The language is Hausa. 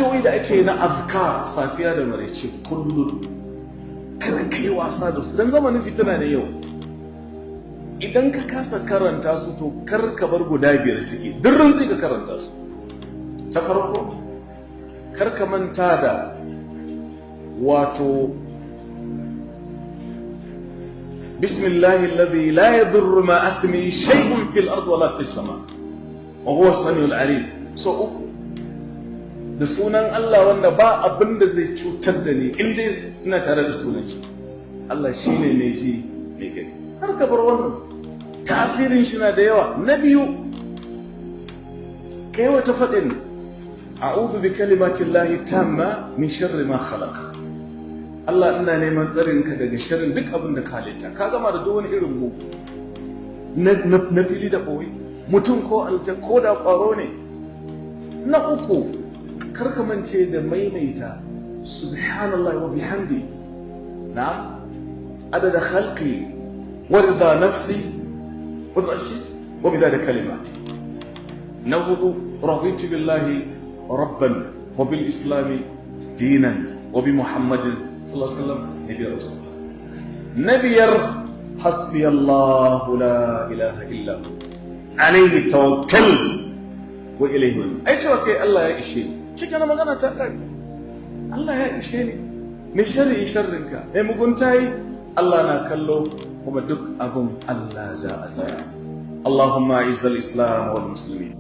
addu'o'i da ake na azkar safiya da maraice kullum kada ka yi wasa da su don zamanin fitina ne yau. Idan ka kasa karanta su to kar ka bar guda biyar ciki duk rantsi ka karanta su. Ta farko kar ka manta da wato bismillahi alladhi la yadurru ma asmi shay'un fil ardi wala fis sama wa huwa as-sami'ul 'alim. So uku da sunan Allah wanda ba abin da zai cutar da ni inda ina tare da sunan shi. Allah shine mai ji mai gani. Har ka bar wannan tasirin shi na da yawa. Na biyu kai wata faɗin a'udhu bi kalimatillahi tamma min sharri ma khalaq. Allah ina neman tsarin ka daga sharrin duk abin da ka halitta. Ka gama da duk wani irin mu na fili da boye mutum ko aljan ko da ƙwaro ne. Na uku karka mance da maimaita subhanallahi wa bihamdi na'am adada khalqi wa rida nafsi wa dhashi wa bidada kalimati. Na hudu raditu billahi rabban wa bil islami dinan wa bi muhammadin sallallahu alaihi wasallam nabiyyan rasul. Na biyar hasbi Allah la ilaha illa hu alayhi tawakkaltu wa ilayhi unib. Ai cewa kai Allah ya ishe ni cikin magana ta kare. Allah ya ishe ni mai sharrinka mai mugunta yi Allah na kallo kuma duk abin Allah za a tsaya. Allahumma izzal islam wal muslimin